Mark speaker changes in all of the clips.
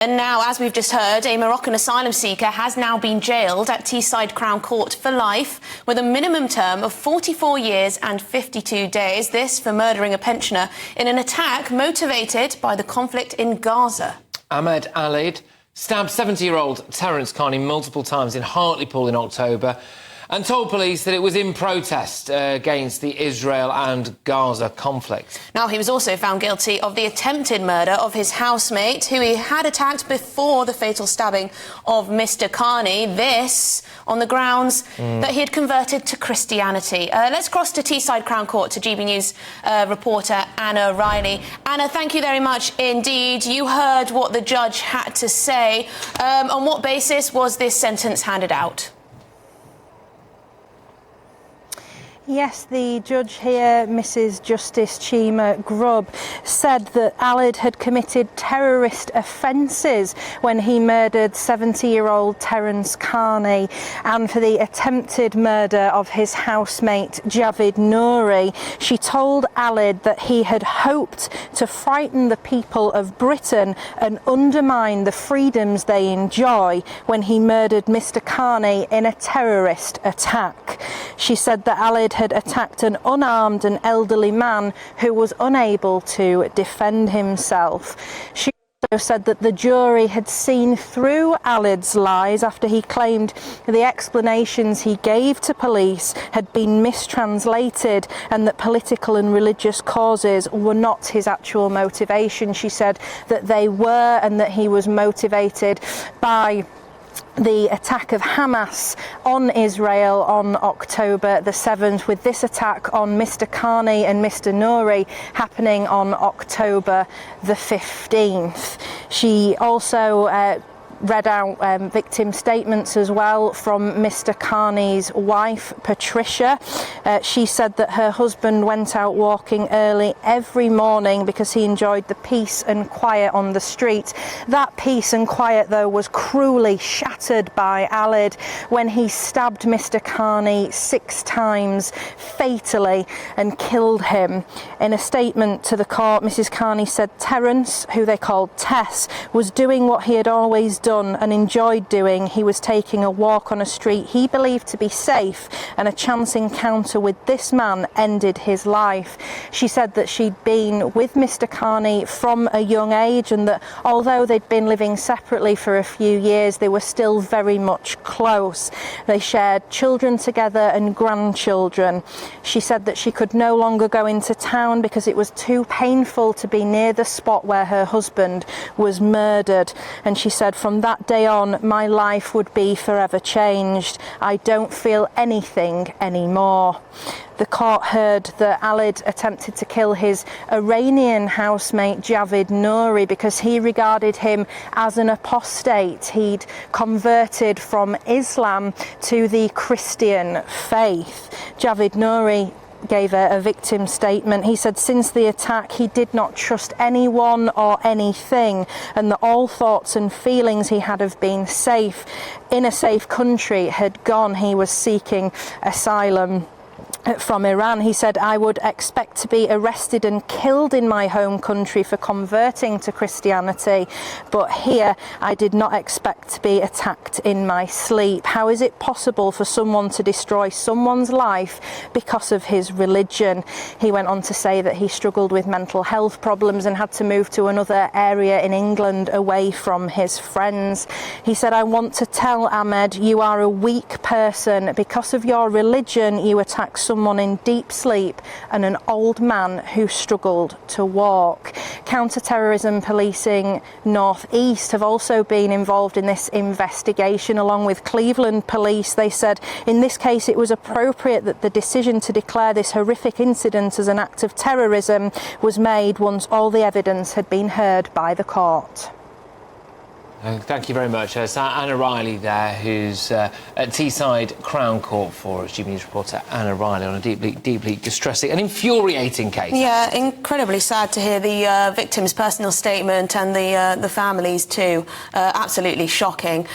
Speaker 1: And now, as we've just heard, a Moroccan asylum seeker has now been jailed at Teesside Crown Court for life with a minimum term of 44 years and 52 days. This for murdering a pensioner in an attack motivated by the conflict in Gaza.
Speaker 2: Ahmed Alid stabbed 70-year-old Terence Carney multiple times in Hartlepool in October and told police that it was in protest against the Israel and Gaza conflict.
Speaker 1: Now, he was also found guilty of the attempted murder of his housemate, who he had attacked before the fatal stabbing of Mr. Carney. This on the grounds that he had converted to Christianity. Let's cross to Teesside Crown Court to GB News reporter Anna Riley. Anna, thank you very much indeed. You heard what the judge had to say. On what basis was this sentence handed out?
Speaker 3: Yes, the judge here, Mrs Justice Chima Grubb, said that Alid had committed terrorist offences when he murdered 70-year-old Terence Carney, and for the attempted murder of his housemate Javid Nouri. She told Alid that he had hoped to frighten the people of Britain and undermine the freedoms they enjoy when he murdered Mr Carney in a terrorist attack. She said that Alid had attacked an unarmed and elderly man who was unable to defend himself. She also said that the jury had seen through Alid's lies after he claimed the explanations he gave to police had been mistranslated and that political and religious causes were not his actual motivation. She said that they were, and that he was motivated by the attack of Hamas on Israel on October the 7th, with this attack on Mr Carney and Mr Nouri happening on October the 15th. She also read out victim statements as well from Mr Carney's wife, Patricia. She said that her husband went out walking early every morning because he enjoyed the peace and quiet on the street. That peace and quiet, though, was cruelly shattered by Alid when he stabbed Mr Carney 6 times fatally and killed him. In a statement to the court, Mrs Carney said Terence, who they called Tess, was doing what he had always done and enjoyed doing. He was taking a walk on a street he believed to be safe, and a chance encounter with this man ended his life. She said that she'd been with Mr Carney from a young age, and that although they'd been living separately for a few years, they were still very much close. They shared children together and grandchildren. She said that she could no longer go into town because it was too painful to be near the spot where her husband was murdered. And she said, from that day on, my life would be forever changed. I don't feel anything anymore. The court heard that Alid attempted to kill his Iranian housemate Javid Nouri because he regarded him as an apostate. He'd converted from Islam to the Christian faith. Javid Nouri gave a victim statement. He said since the attack he did not trust anyone or anything, and that all thoughts and feelings he had of being safe in a safe country had gone. He was seeking asylum from Iran. He said, I would expect to be arrested and killed in my home country for converting to Christianity, but here I did not expect to be attacked in my sleep. How is it possible for someone to destroy someone's life because of his religion? He went on to say that he struggled with mental health problems and had to move to another area in England away from his friends. He said, I want to tell Ahmed, you are a weak person. Because of your religion, you attack someone in deep sleep and an old man who struggled to walk. Counter-terrorism policing North East have also been involved in this investigation, along with Cleveland police. They said in this case it was appropriate that the decision to declare this horrific incident as an act of terrorism was made once all the evidence had been heard by the court.
Speaker 2: Thank you very much. It's Anna Riley there, who's at Teesside Crown Court for us. GB News reporter Anna Riley on a deeply distressing and infuriating case.
Speaker 1: Yeah, incredibly sad to hear the victim's personal statement and the families too. Absolutely shocking.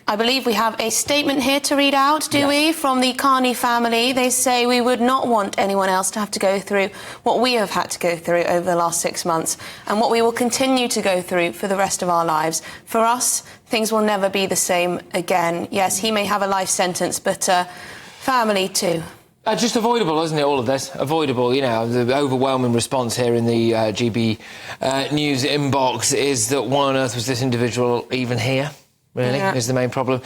Speaker 1: I believe we have a statement here to read out, do we, from the Carney family. They say we would not want anyone else to have to go through what we have had to go through over the last 6 months and what we will continue to go through for the rest of our lives. For us, things will never be the same again. Yes, he may have a life sentence, but family too.
Speaker 2: Just avoidable, isn't it, all of this? Avoidable, you know. The overwhelming response here in the GB News inbox is that why on earth was this individual even here, really, is the main problem.